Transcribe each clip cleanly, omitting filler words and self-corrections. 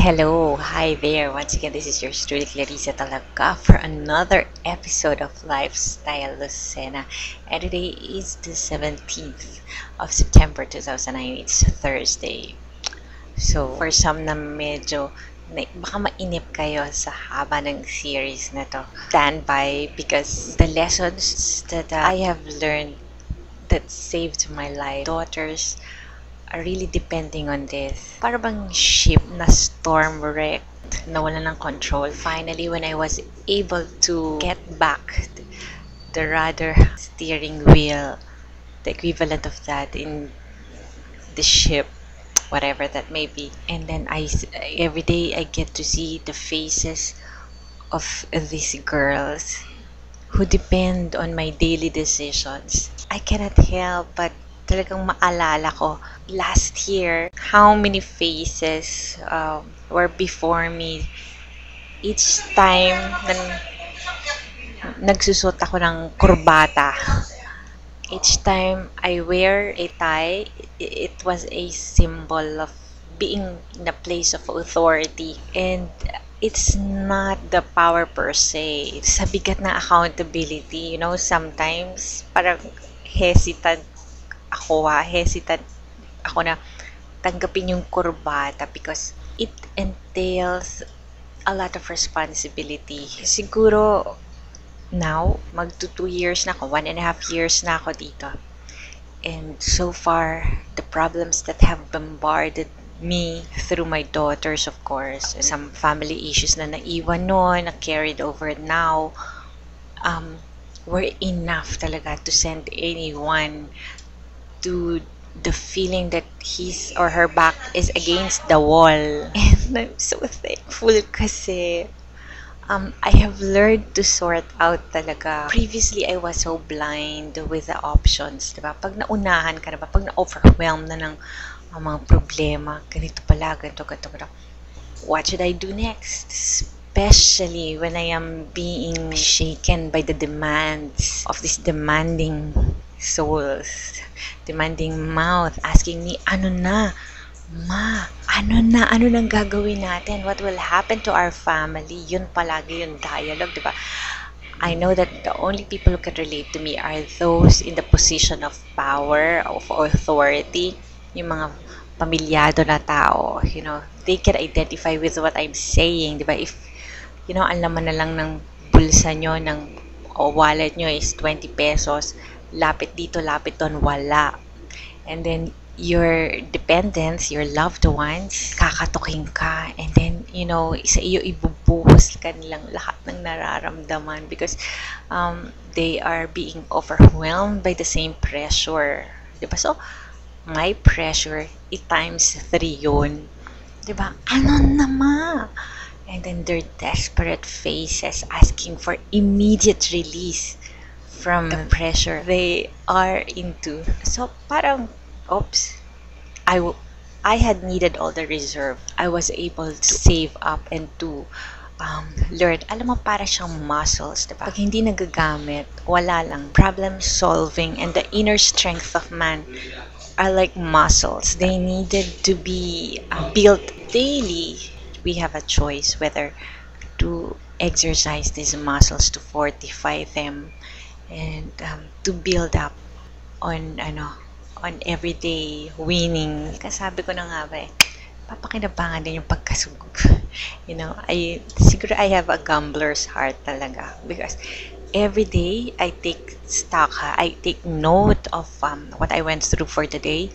Hello, hi there. Once again, this is your truly Clarissa Talaga for another episode of Lifestyle Lucena. And today is the 17th of September 2009. It's Thursday. So, for some na medyo baka mainip kayo sa haba ng series na to, stand by because the lessons that I have learned that saved my life, daughters are really depending on this. Para bang ship na storm wrecked, nawala ng control. Finally, when I was able to get back the rudder, steering wheel, the equivalent of that in the ship, whatever that may be. And then every day I get to see the faces of these girls who depend on my daily decisions. I cannot help but talagang maalala ko last year how many faces were before me each time na nagsusot ako ng kurbata. Each time I wear a tie, it was a symbol of being in a place of authority, and it's not the power per se. Sa bigat ng accountability, sometimes parang hesitant ako na tanggapin yung kurbata because it entails a lot of responsibility. Siguro now, magto 2 years na ako, 1.5 years na ako dito. And so far, the problems that have bombarded me through my daughters, of course, some family issues na naiwan noon, na carried over now, were enough talaga to send anyone to the feeling that his or her back is against the wall. And I'm so thankful kasi I have learned to sort out talaga. Previously, I was so blind with the options, diba? Pag naunahan ka na ba, pag na-overwhelm na ng mga problema, ganito pala, ganito, what should I do next? Especially when I am being shaken by the demands of these demanding souls, demanding mouth, asking me, ano na? Ma, ano nang gagawin natin? What will happen to our family? Yun palagi yung dialogue, di ba? I know that the only people who can relate to me are those in the position of power, of authority, yung mga pamilyado na tao, they can identify with what I'm saying, di ba? If, ang laman na lang ng bulsa nyo, o wallet nyo is 20 pesos, lapit dito, lapit doon, wala. And then, your dependents, your loved ones, kakatukin ka, and then, sa iyo ibubuhos ka nilang lahat ng nararamdaman because they are being overwhelmed by the same pressure. Diba? So, my pressure, times 3 yun. Diba? Ano naman? And then their desperate faces asking for immediate release from the pressure they are into. So, parang oops, I had needed all the reserve. I was able to save up and to learn. Alam mo, para siyang muscles, diba? Pag hindi nagagamit, wala lang. Problem solving and the inner strength of man are like muscles. They needed to be built daily. We have a choice whether to exercise these muscles to fortify them and to build up on everyday winning. Kasabi ko na nga ba papakinabangan din yung pagkasugod. Siguro I have a gambler's heart talaga because every day I take stock, I take note of what I went through for the day,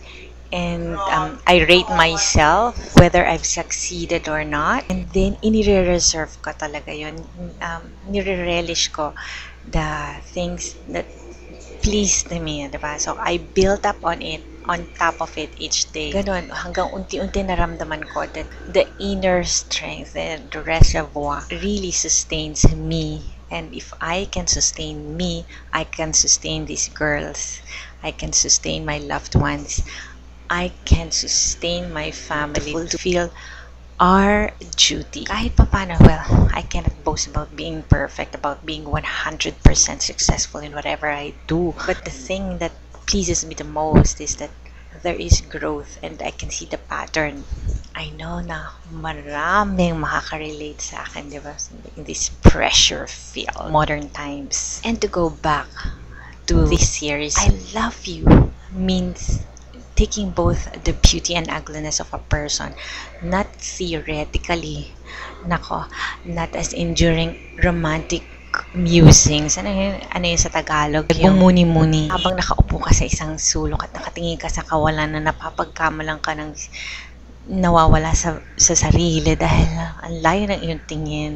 and I rate myself whether I've succeeded or not, and then inire-reserve ko talaga yun, nire-relish ko the things that pleased me, diba? So, I built up on top of it each day. Ganon, hanggang unti-unti naramdaman ko that the inner strength and the reservoir really sustains me. And if I can sustain me, I can sustain these girls. I can sustain my loved ones. I can sustain my family to feel our duty. Kahit papano, well, I cannot boast about being perfect, about being 100% successful in whatever I do. But the thing that pleases me the most is that there is growth and I can see the pattern. I know na maraming makaka-relate sa akin, di ba? In this pressure-filled modern times. And to go back to this series, I love you means taking both the beauty and ugliness of a person, not theoretically, nako, not as enduring romantic musings. Ano yun sa Tagalog? Yung muni-muni. Habang nakaupo ka sa isang sulok at nakatingin ka sa kawalan na napapagkamalan ka ng nawawala sa sarili dahil ang layo ng iyong tingin,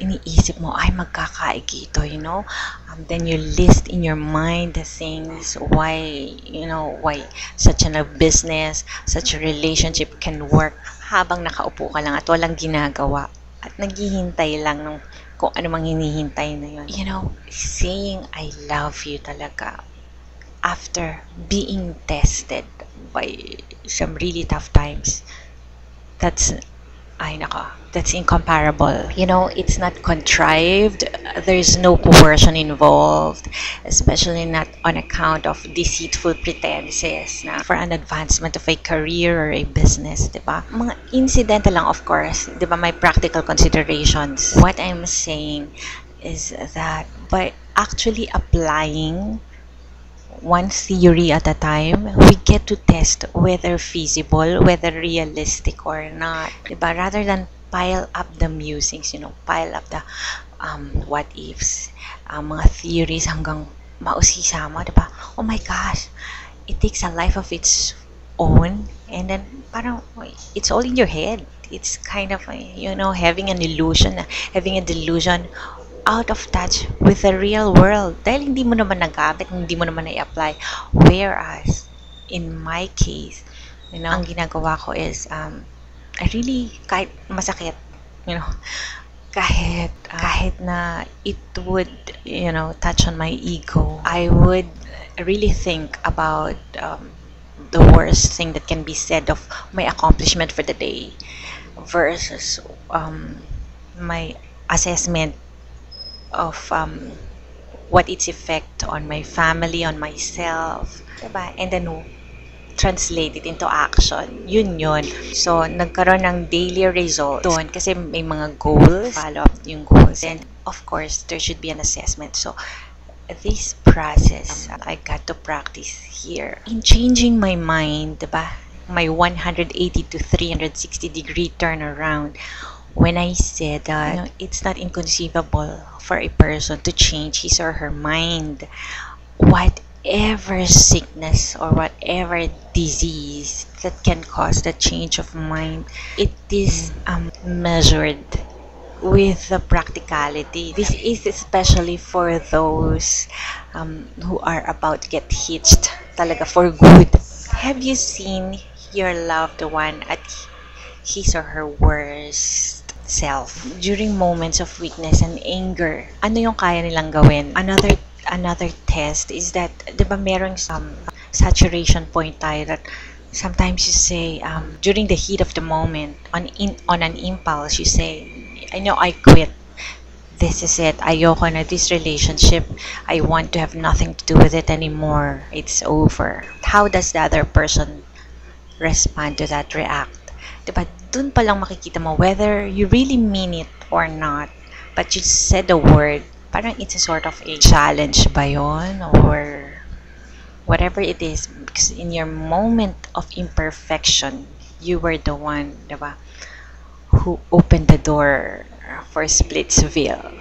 iniisip mo, ay magkakaig ito, you know? Then you list in your mind the things why such a business, such a relationship can work habang nakaupo ka lang at walang ginagawa at naghihintay lang ng kung ano mang hinihintay na yun. You know, saying I love you talaga after being tested by some really tough times, that's incomparable. You know, it's not contrived. There's no coercion involved, especially not on account of deceitful pretenses na for an advancement of a career or a business, diba? Mga incidental lang, of course, diba? May practical considerations. What I'm saying is that by actually applying one theory at a time, we get to test whether feasible, whether realistic or not. Diba? Rather than pile up the musings, pile up the what ifs, mga theories hanggang mausisa mo, diba? Oh my gosh, it takes a life of its own and then parang it's all in your head. It's kind of, having an illusion, having a delusion out of touch with the real world dahil hindi mo naman nagamit, hindi mo naman na-apply. Whereas, in my case, ang ginagawa ko is, I really, kahit masakit, kahit na it would, touch on my ego, I would really think about the worst thing that can be said of my accomplishment for the day versus my assessment of what its effect on my family, on myself, diba? And then translate it into action. Yun. So, nagkaroon ng daily result doon kasi may mga goals, follow up yung goals. And of course, there should be an assessment. So, this process, I got to practice here. In changing my mind, diba? My 180 to 360 degree turnaround. When I said that it's not inconceivable for a person to change his or her mind, whatever sickness or whatever disease that can cause the change of mind, it is measured with the practicality. This is especially for those who are about to get hitched talaga for good. Have you seen your loved one at his or her worst self during moments of weakness and anger? Ano yung kaya nilang gawin? Another test is that, di ba, merong some saturation point tayo that sometimes you say during the heat of the moment, on an impulse, you say, I know, I quit. This is it. Ayoko na this relationship. I want to have nothing to do with it anymore. It's over. How does the other person respond to that, react? Diba, dun pa lang makikita mo whether you really mean it or not. But you said the word, parang it's a sort of a challenge ba yun? Or whatever it is. Because in your moment of imperfection, you were the one, diba, who opened the door for Splitsville.